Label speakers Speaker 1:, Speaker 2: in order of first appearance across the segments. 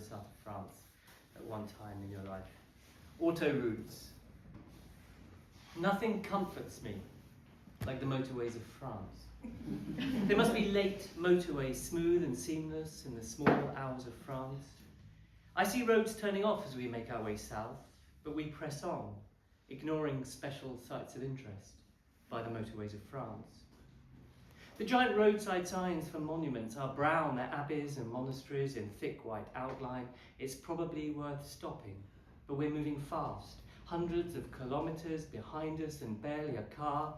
Speaker 1: south of France at one time in your life. Autoroutes. Nothing comforts me like the motorways of France. They must be late motorways, smooth and seamless in the small hours of France. I see roads turning off as we make our way south, but we press on, ignoring special sites of interest by the motorways of France. The giant roadside signs for monuments are brown, they're abbeys and monasteries in thick white outline. It's probably worth stopping, but we're moving fast, hundreds of kilometres behind us and barely a car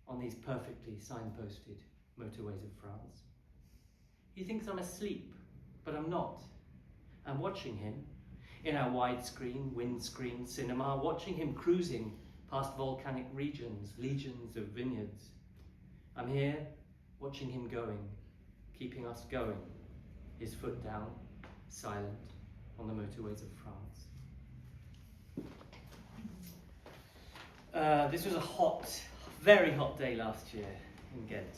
Speaker 1: on these perfectly signposted motorways of France. He thinks I'm asleep, but I'm not. I'm watching him in our widescreen, windscreen cinema, watching him cruising past volcanic regions, legions of vineyards. I'm here watching him going, keeping us going, his foot down, silent on the motorways of France. This was a hot, very hot day last year in Ghent.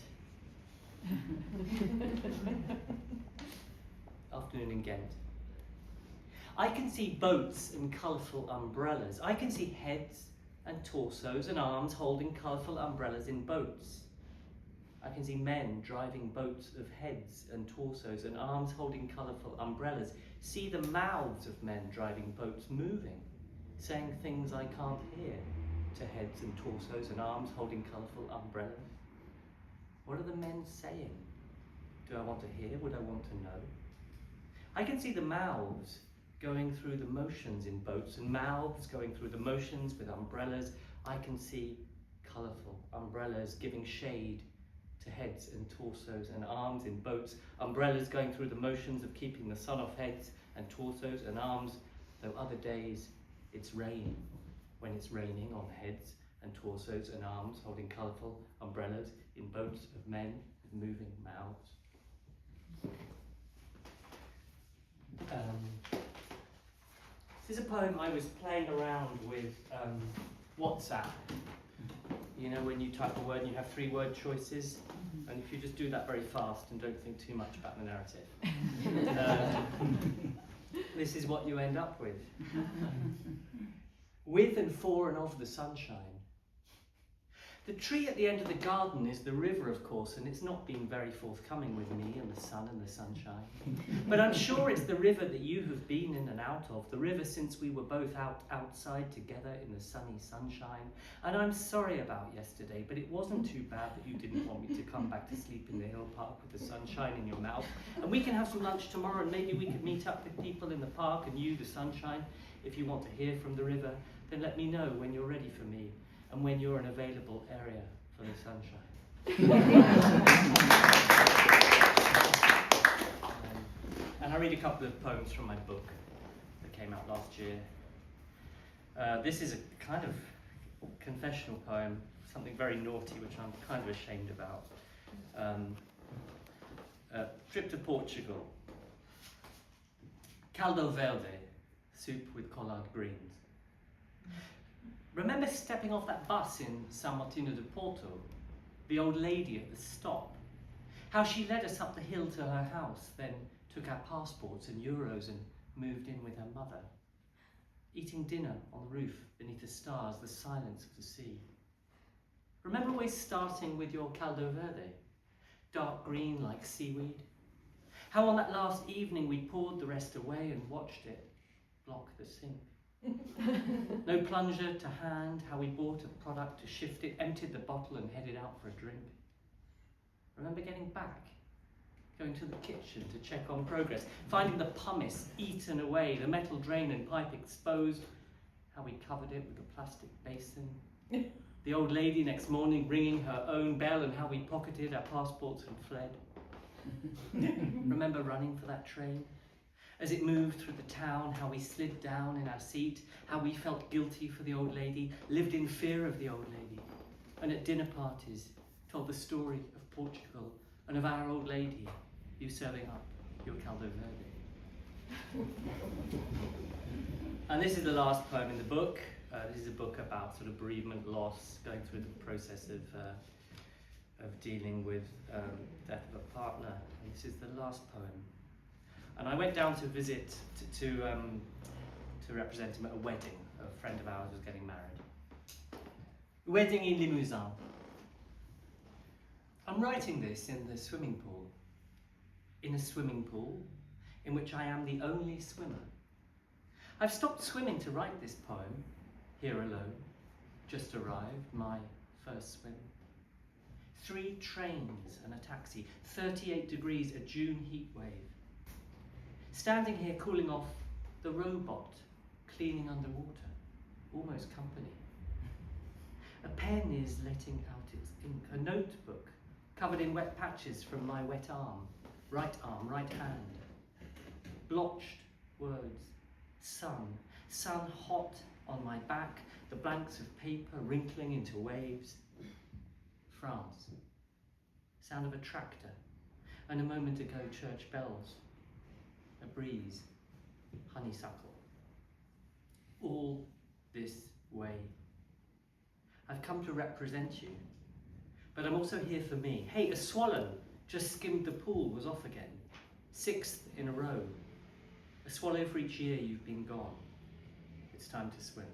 Speaker 1: Afternoon in Ghent. I can see boats and colourful umbrellas. I can see heads and torsos and arms holding colourful umbrellas in boats. I can see men driving boats of heads and torsos and arms holding colourful umbrellas. See the mouths of men driving boats moving, saying things I can't hear to heads and torsos and arms holding colourful umbrellas. What are the men saying? Do I want to hear? Would I want to know? I can see the mouths going through the motions in boats and mouths going through the motions with umbrellas. I can see colourful umbrellas giving shade to heads and torsos and arms in boats, umbrellas going through the motions of keeping the sun off heads and torsos and arms, though other days it's rain when it's raining on heads and torsos and arms holding colourful umbrellas in boats of men with moving mouths. This is a poem I was playing around with WhatsApp. You know, when you type a word and you have 3 word choices, and if you just do that very fast and don't think too much about the narrative, this is what you end up with. With and for and of the sunshine. The tree at the end of the garden is the river, of course, and it's not been very forthcoming with me and the sun and the sunshine. But I'm sure it's the river that you have been in and out of, the river since we were both outside together in the sunny sunshine. And I'm sorry about yesterday, but it wasn't too bad that you didn't want me to come back to sleep in the hill park with the sunshine in your mouth. And we can have some lunch tomorrow, and maybe we could meet up with people in the park and you, the sunshine. If you want to hear from the river, then let me know when you're ready for me. And when you're an available area for the sunshine. And I read a couple of poems from my book that came out last year. This is a kind of confessional poem, something very naughty, which I'm kind of ashamed about. Trip to Portugal. Caldo verde, soup with collard greens. Remember stepping off that bus in São Martinho de Porto, the old lady at the stop, how she led us up the hill to her house, then took our passports and euros and moved in with her mother, eating dinner on the roof beneath the stars, the silence of the sea. Remember always starting with your caldo verde, dark green like seaweed, how on that last evening we poured the rest away and watched it block the sink. No plunger to hand, how we bought a product to shift it, emptied the bottle and headed out for a drink. Remember getting back, going to the kitchen to check on progress, finding the pumice eaten away, the metal drain and pipe exposed, how we covered it with a plastic basin. The old lady next morning ringing her own bell and how we pocketed our passports and fled. Remember running for that train? As it moved through the town, how we slid down in our seat, how we felt guilty for the old lady, lived in fear of the old lady, and at dinner parties told the story of Portugal and of our old lady, you serving up your caldo verde. And this is the last poem in the book. This is a book about sort of bereavement, loss, going through the process of dealing with death of a partner. And this is the last poem. And I went down to visit, to represent him at a wedding. A friend of ours was getting married. Wedding in Limousin. I'm writing this in the swimming pool. In a swimming pool in which I am the only swimmer. I've stopped swimming to write this poem, here alone, just arrived, my first swim. 3 trains and a taxi, 38 degrees, a June heat wave. Standing here cooling off, the robot cleaning underwater, almost company. A pen is letting out its ink, a notebook covered in wet patches from my wet arm, right hand. Blotched words, sun hot on my back, the blanks of paper wrinkling into waves. France, sound of a tractor, and a moment ago church bells, a breeze, honeysuckle. All this way. I've come to represent you, but I'm also here for me. Hey, a swallow just skimmed the pool, was off again. 6th in a row. A swallow for each year you've been gone. It's time to swim.